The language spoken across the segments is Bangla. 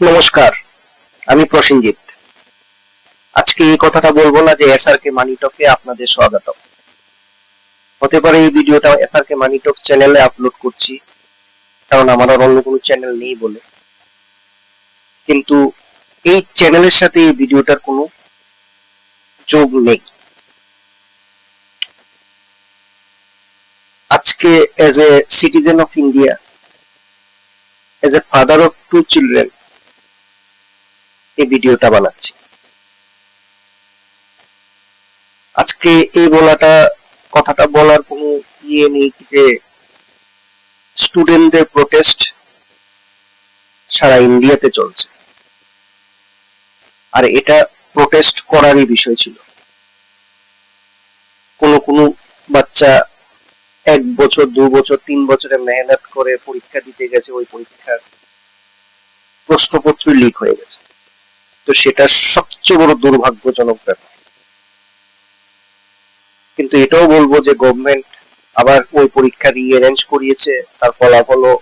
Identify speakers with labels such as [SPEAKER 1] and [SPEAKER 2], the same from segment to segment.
[SPEAKER 1] নমস্কার, আমি প্রসেনজিৎ। আজকে এই কথাটা বলবো না যে এসআরকে মানি টকে আপনাদের স্বাগত। হতে পারে এই ভিডিওটা এসআরকে মানি টক চ্যানেলে আপলোড করছি, কারণ আমার আর অন্য কোনো চ্যানেল নেই বলে। কিন্তু এই চ্যানেলের সাথে এই ভিডিওটার কোনো যোগ নেই। আজকে as a citizen of India, as a father of 2 children, এই ভিডিওটা বানাচ্ছি। আজকে এই কথাটা বলার কোনো ইয়ে নেই যে স্টুডেন্টদের প্রোটেস্ট সারা ইন্ডিয়াতে চলছে, আর এটা প্রোটেস্ট করারই বিষয় ছিল। কোনো বাচ্চা 1 বছর 2 বছর 3 বছরে মেহনত করে পরীক্ষা দিতে গেছে, ওই পরীক্ষার প্রশ্নপত্র লিক হয়ে গেছে। তো সেটা সবচেয়ে বড় দুর্ভাগ্যজনক ব্যাপার। কিন্তু এটাও বলবো যে গভর্নমেন্ট আবার ওই পরীক্ষা রিঅ্যারেঞ্জ করিয়েছে, তার ফলাফলও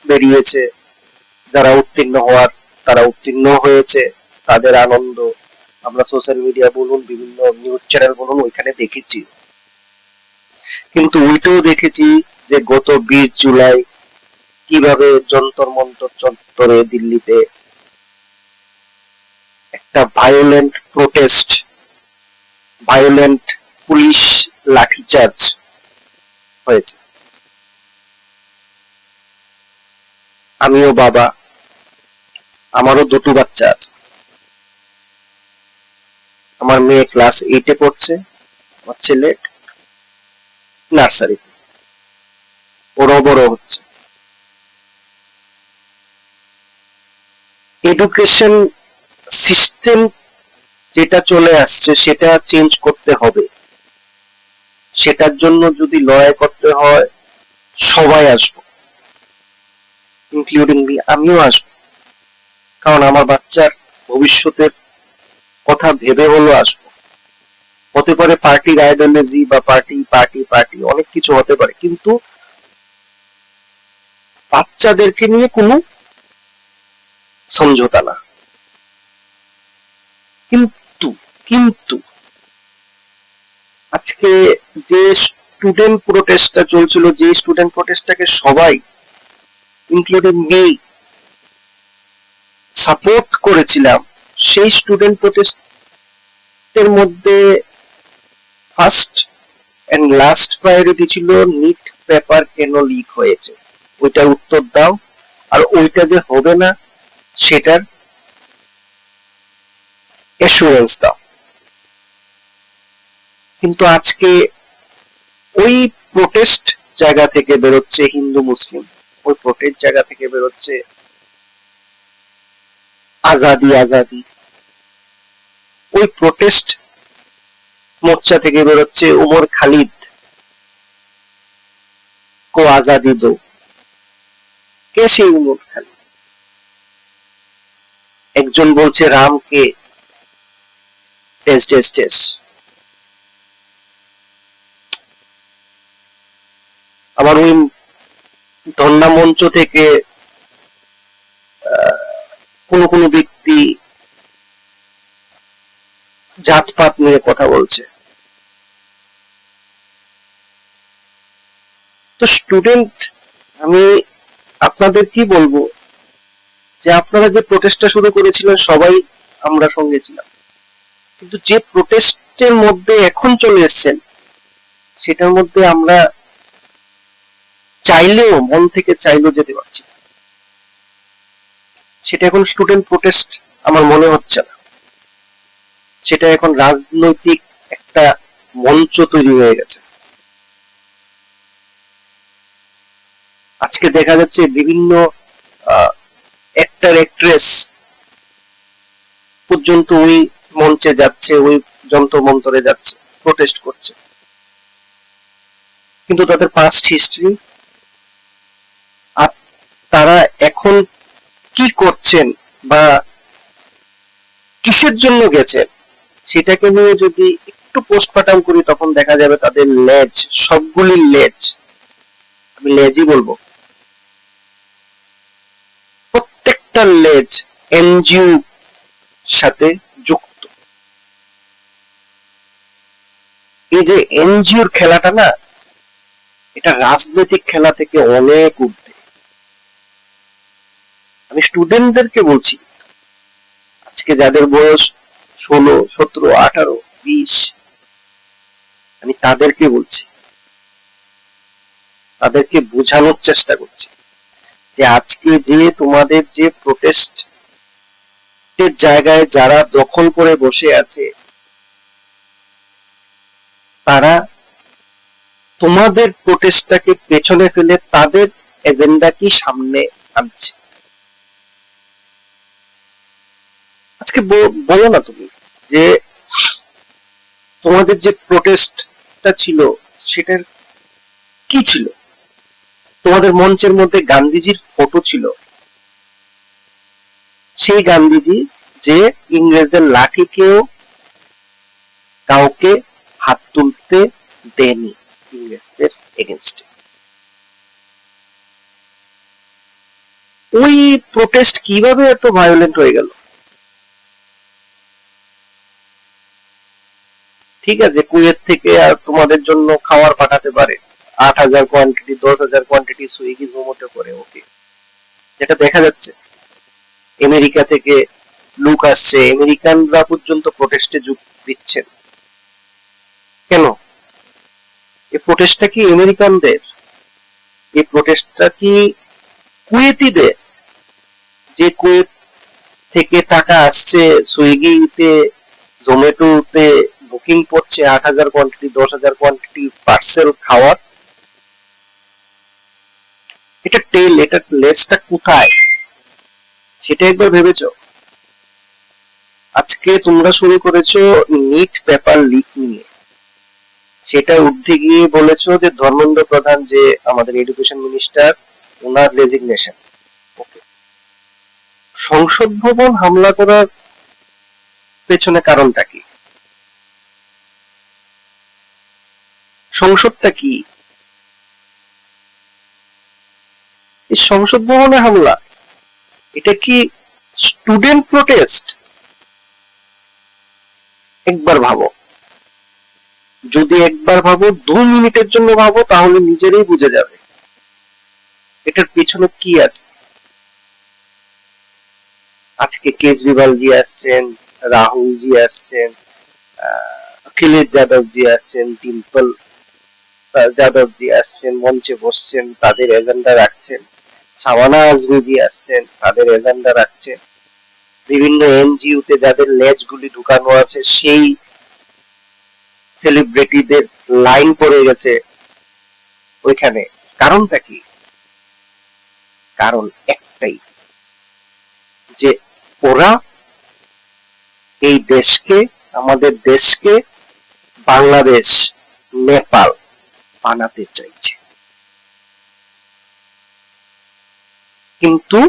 [SPEAKER 1] বেরিয়েছে। যারা উত্তীর্ণ হওয়ার তারা উত্তীর্ণ হয়েছে, তাদের আনন্দ আমরা সোশ্যাল মিডিয়া বলুন, বিভিন্ন নিউজ চ্যানেল বলুন, ওইখানে দেখেছি। কিন্তু ওইটাও দেখেছি যে গত 20 জুলাই কিভাবে যন্তর মন্তর চত্বরে দিল্লিতে একটা ভায়োলেন্ট প্রোটেস্ট, ভায়োলেন্ট পুলিশ লাঠিচার্জ হয়েছে। আমিও বাবা, আমারও 2টো বাচ্চা আছে। আমার মেয়ে ক্লাস 8-এ পড়ছে, আমার ছেলে নার্সারিতে। ওরাও বড় হচ্ছে। এডুকেশন সিস্টেম যেটা চলে আসছে সেটা চেঞ্জ করতে হবে। সেটার জন্য যদি লড়াই করতে হয় সবাই আসবো, ইনক্লুডিং মি, আমিও আসবো। কারণ আমার বাচ্চার ভবিষ্যতের কথা ভেবে হলো আসবো। হতে পারে পার্টির আইডিওলজি বা পার্টি অনেক কিছু হতে পারে, কিন্তু বাচ্চাদেরকে নিয়ে কোনো সমঝোতা না। কিন্তু আজকে যে স্টুডেন্ট প্রোটেস্টটা চলছিল, যে স্টুডেন্ট প্রোটেস্টটাকে সবাই ইনক্লুডিং মি সাপোর্ট করেছিলাম, সেই স্টুডেন্ট প্রোটেস্টের মধ্যে ফার্স্ট এন্ড লাস্ট প্রায়োরিটি ছিল নিট পেপার কেন লিক হয়েছে, ওইটার উত্তর দাও, আর ওইটা যে হবে না সেটার অ্যাসুরেন্স দাও। কিন্তু আজকে ওই প্রোটেস্ট জায়গা থেকে বেরোচ্ছে হিন্দু মুসলিম, ওই প্রোটেস্ট জায়গা থেকে বেরোচ্ছে আজাদি, ওই প্রোটেস্ট মোর্চা থেকে বেরোচ্ছে উমর খালিদ কো আজাদি দো। কে সেই উমর খালিদ? একজন বলছে রামকে টেস। আবার ওই ধর্ণা মঞ্চ থেকে কোন ব্যক্তি জাতপাত নিয়ে কথা বলছে। তো স্টুডেন্ট, আমি আপনাদের কি বলবো যে আপনারা যে প্রোটেস্টটা শুরু করেছিলেন সবাই আমরা সঙ্গে ছিলাম, কিন্তু যে প্রোটেস্টের মধ্যে এখন চলে এসেছেন সেটার মধ্যে আমরা চাইলেও, মন থেকে চাইলেও যেতে পারছি না। সেটা এখন স্টুডেন্ট প্রোটেস্ট আমার মনে হচ্ছে না, সেটা এখন রাজনৈতিক একটা মঞ্চ তৈরি হয়ে গেছে। আজকে দেখা যাচ্ছে বিভিন্ন অ্যাক্টর অ্যাক্ট্রেস পর্যন্ত ওই মঞ্চে যাচ্ছে, ওই যন্ত্র মন্তরে যাচ্ছে, প্রোটেস্ট করছে। কিন্তু তাদের পাস্ট হিস্ট্রি আর তারা এখন কি করছেন বা কিসের জন্য গেছেন সেটাকে নিয়ে যদি একটু পোস্টমর্টম করি, তখন দেখা যাবে তাদের লেজ, সবগুলি লেজ, আমি লেজই বলবো, একটা লেজ এনজিও সাথে যুক্ত। এই যে এনজিওর খেলাটা না, এটা রাজনৈতিক খেলা থেকে অনেক ঊর্ধ্বে। আমি স্টুডেন্টদেরকে বলছি, আজকে যাদের বয়স 16, 17, 18, 20, আমি তাদেরকে বলছি, তাদেরকে বোঝানোর চেষ্টা করছি যে আজকে যে তোমাদের যে প্রোটেস্টের জায়গায় যারা দখল করে বসে আছে, তারা তোমাদের প্রোটেস্টটাকে পেছনে ফেলে তাদের এজেন্ডা কি সামনে আনছে। আজকে বলো না তুমি যে তোমাদের যে প্রোটেস্টটা ছিল সেটার কি ছিল? তোমাদের মঞ্চের মধ্যে গান্ধীজির ফটো ছিল, সেই গান্ধীজি যে ইংরেজদের লাঠিকেও কাউকে হাত তুলতে দেয়নি ইংরেজদের এগেনস্টে। ওই প্রোটেস্ট কিভাবে এত ভায়োলেন্ট হয়ে গেল? ঠিক আছে, কুয়েত থেকে আর তোমাদের জন্য খাবার পাঠাতে পারে 8,000 কোয়ান্টিটি, 10,000 কোয়ান্টিটি সুইগি জোম্যাটো করে, ওকে, যেটা দেখা যাচ্ছে। আমেরিকা থেকে লোক আসছে, আমেরিকানরা পর্যন্ত প্রোটেস্টে যোগ দিচ্ছেন। কেন? এই প্রোটেস্টটা কি আমেরিকানদের? এই প্রোটেস্টটা কি কুয়েতিদের? যে কুয়েত থেকে টাকা আসছে সুইগিতে, জোম্যাটোতে বুকিং করছে 8,000 কোয়ান্টিটি, 10,000 কোয়ান্টিটি পার্সেল খাওয়ার, এটা টেল, এটা লেজটা কোথায় সেটা একবার ভেবেছো? আজকে তোমরা শুরু করেছো নিট পেপার লিক নিয়ে, সেটা ঊর্ধ্বে গিয়ে বলেছো যে ধর্মেন্দ্র প্রধান যে আমাদের এডুকেশন মিনিস্টার, ওনার রেজিগনেশন। ওকে, সংসদ ভবন হামলা করার পেছনে কারণটা কি? সংসদটা কি? এই সংসদ ভবনে হামলা, এটা কি স্টুডেন্ট প্রোটেস্ট? একবার ভাবো, যদি একবার ভাবো, 2 মিনিটের জন্য ভাবো, তাহলে নিজেরই বুঝে যাবে এটার পিছনে কি আছে। আজকে কেজরিওয়াল জি আসছেন, রাহুল জি আসছেন, অখিলেশ যাদব জি আসছেন, ডিম্পল যাদব জি আসছেন, মঞ্চে বসছেন, তাদের এজেন্ডা রাখছেন। শাবানা আজমি জি আসছেন, তাদের এজেন্ডা রাখছেন। বিভিন্ন এনজিওতে যাদের লেজগুলি ঢুকানো আছে, সেই সেলিব্রিটিদের লাইন পড়ে গেছে ওইখানে। কারণটা কি? কারণ একটাই, যে ওরা এই দেশকে, আমাদের দেশকে বাংলাদেশ, নেপাল বানাতে চাইছে। কিন্তু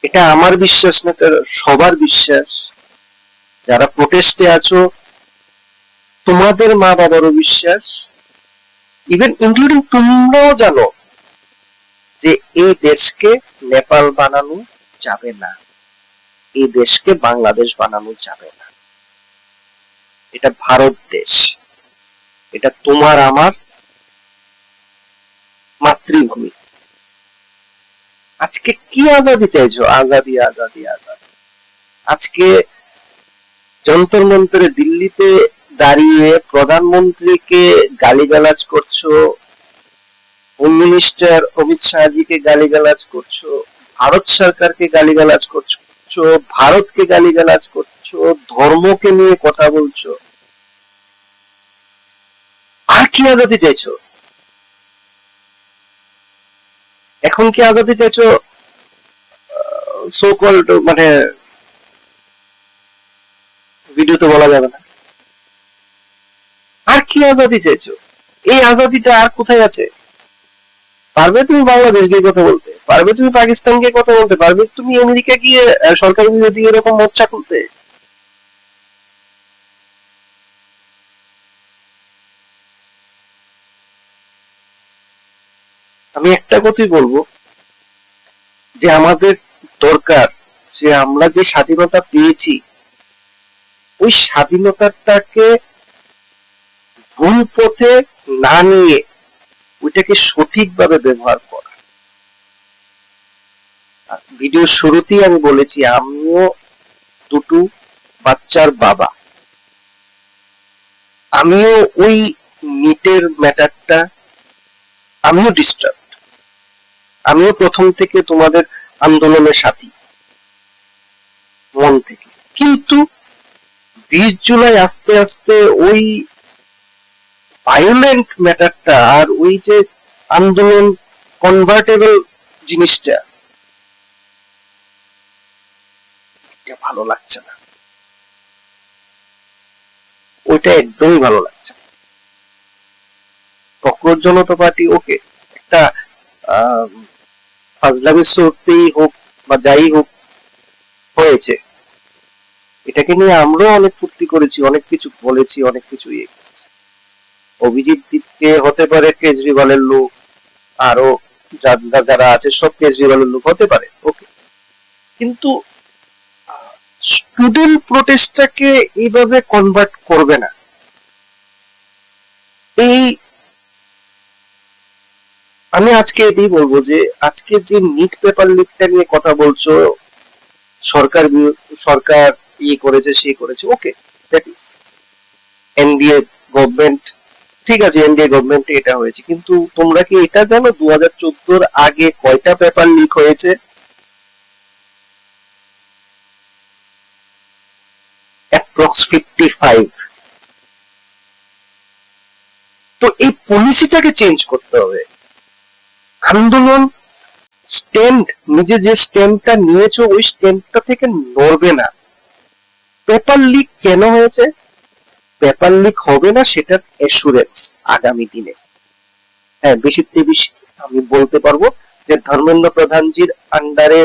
[SPEAKER 1] এটা আমার বিশ্বাস না, সবার বিশ্বাস, যারা প্রোটেস্টে আছো তোমাদের মা বাবারও বিশ্বাস, ইভেন ইনক্লুডিং তোমরাও জানো যে এই দেশকে নেপাল বানানো যাবে না, এই দেশকে বাংলাদেশ বানানো যাবে না। এটা ভারত দেশ, এটা তোমার আমার মাতৃভূমি। আজকে কি আজাদি চাইছো? আজাদি, আজাদি, আজাদি। আজকে যন্তর মন্তরে দিল্লিতে দাঁড়িয়ে প্রধানমন্ত্রীকে গালিগালাজ করছো, হোম মিনিস্টার অমিত শাহজিকে গালিগালাজ করছো, ভারত সরকারকে গালিগালাজ করছো, ভারতকে গালিগালাজ করছো, ধর্মকে নিয়ে কথা বলছো। আর কি আজাদি চাইছো? এখন কি আজাদি চাইছো সো কল্ড, মানে ভিডিওতে বলা যাবে না। আর কি আজাদি চাইছো? এই আজাদিটা আর কোথায় আছে? পারবে তুমি বাংলাদেশ গিয়ে কথা বলতে? পারবে তুমি পাকিস্তান গিয়ে কথা বলতে? পারবে তুমি আমেরিকা গিয়ে সরকার বিরোধী এরকম মোর্চা খুলতে? আমি একটা কথাই বলবো, যে আমাদের দরকার যে আমরা যে স্বাধীনতা পেয়েছি ওই স্বাধীনতাটাকে ভুল পথে না নিয়ে ওইটাকে সঠিকভাবে ব্যবহার করা। ভিডিওর শুরুতেই আমি বলেছি আমিও দুটো বাচ্চার বাবা, আমিও ওই নিটের ম্যাটারটা আমিও ডিস্টার্ব, আমিও প্রথম থেকে তোমাদের আন্দোলনের সাথী মন থেকে। কিন্তু 20 জুলাই আস্তে আস্তে ওই ভায়োলেন্ট ম্যাটারটা আর ওই যে আন্দোলন কনভার্টেবল জিনিসটা এটা ভালো লাগছে না, ওইটা একদমই ভালো লাগছে না। ককরোচ জনতা পার্টি ওকে একটা ফাজলামি সরতেই হোক বা যাই হোক হয়েছে, এটাকে নিয়ে আমরাও অনেক ফুর্তি করেছি, অনেক কিছু বলেছি, অনেক কিছু ইয়ে করেছি। অভিজিৎ দীপকে হতে পারে কেজরিওয়ালের লোক, আরো যারা আছে সব কেজরিওয়ালের লোক হতে পারে, ওকে। কিন্তু স্টুডেন্ট প্রোটেস্টটাকে এইভাবে কনভার্ট করবে না। এই আমি আজকে এটাই বলবো যে আজকে যে নিট পেপার লিকটা নিয়ে কথা বলছো, সরকার সরকার ইয়ে করেছে সে করেছে, ওকে, দ্যাট ইজ এনডিএ গভর্নমেন্ট, ঠিক আছে, এনডিএ গভর্নমেন্টে এটা হয়েছে। কিন্তু তোমরা কি এটা জানো 2014 আগে কয়টা পেপার লিক হয়েছে? অ্যাপ্রক্স 55। তো এই পলিসিটাকে চেঞ্জ করতে হবে। আন্দোলন স্ট্যান্ড, নিজে যে স্ট্যান্ডটা নিয়েছো ওই স্ট্যান্ডটা থেকে নড়বে না। পেপার লিক কেন হয়েছে? পেপার লিক হবে না সেটার অ্যাসুরেন্স আগামী দিনে। হ্যাঁ, বেশিতে বেশি আমি বলতে পারবো যে ধর্মেন্দ্র প্রধানজির আন্ডারে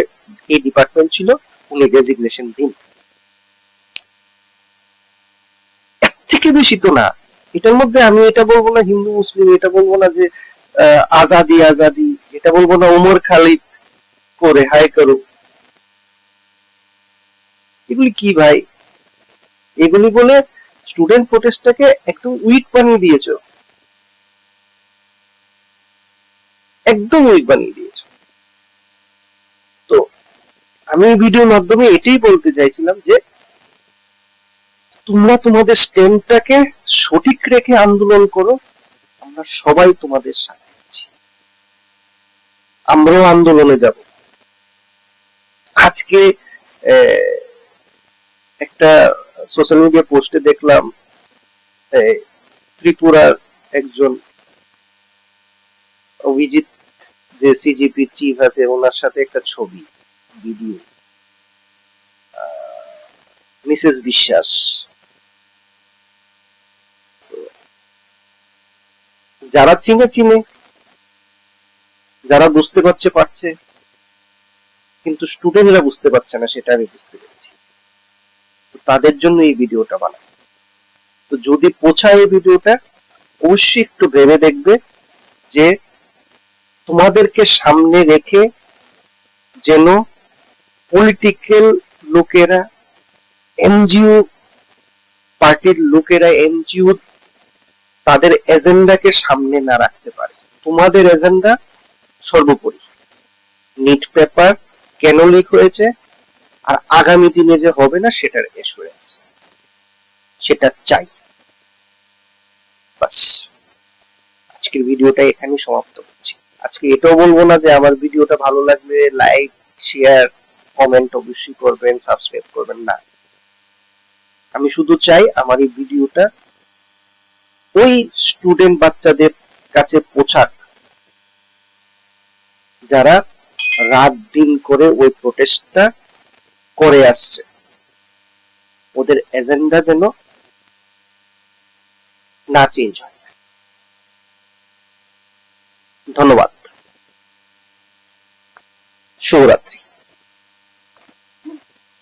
[SPEAKER 1] এই ডিপার্টমেন্ট ছিল, উনি রেজিগনেশন দিন। এর থেকে বেশি তো না। এটার মধ্যে আমি এটা বলবো না হিন্দু মুসলিম, এটা বলবো না যে আজাদি আজাদি, এটা বলবো না ওমর খালিদ করে হাই করো। এগুলি কি ভাই? এগুলি বলে স্টুডেন্ট প্রোটেস্টটাকে একদম উইক বানিয়ে দিয়েছো, একদম উইক বানিয়ে দিয়েছো। তো আমি এই ভিডিওর মাধ্যমে এটাই বলতে চাইছিলাম যে তোমরা তোমাদের স্ট্যান্ডটাকে সঠিক রেখে আন্দোলন করো, আমরা সবাই তোমাদের সাথে আছি, আমরাও আন্দোলনে যাব। আজকে একটা সোশ্যাল মিডিয়া পোস্টে দেখলাম ত্রিপুরার একজন অভিজিৎ যে সিজিপি চিফ আছে ওনার সাথে একটা ছবি ভিডিও, মিসেস বিশ্বাস। যারা চিনে চিনে, যারা বুঝতে পারছে পারছে, কিন্তু স্টুডেন্টরা বুঝতে পারছে না, সেটা আমি বুঝতে পেরেছি। তো তাদের জন্য এই ভিডিওটা বানাই। তো যদি পৌঁছায় এই ভিডিওটা, অবশ্যই একটু ভেবে দেখবে যে তোমাদেরকে সামনে রেখে যেন পলিটিক্যাল লোকেরা, এনজিও পার্টির লোকেরা, এনজিও তাদের এজেন্ডাকে সামনে না রাখতে পারে। তোমাদের এজেন্ডা সর্বোপরি। নিট পেপার কেন লিক হয়েছে আর আগামী দিনে যে হবে না সেটার অ্যাসুরেন্স, সেটা চাই। বাস, আজকের ভিডিওটা এখানেই সমাপ্ত করছি। আজকে এটাও বলবো না যে আমার ভিডিওটা ভালো লাগলে লাইক, শেয়ার, কমেন্ট অবশ্যই করবেন, সাবস্ক্রাইব করবেন না। আমি শুধু চাই আমার এই ভিডিওটা ওই স্টুডেন্ট বাচ্চাদের কাছে পৌঁছাক যারা রাত দিন করে ওই প্রোটেস্টটা করে আসছে। ওদের এজেন্ডা যেন না চেঞ্জ হয়ে যায়। ধন্যবাদ। শুভরাত্রি।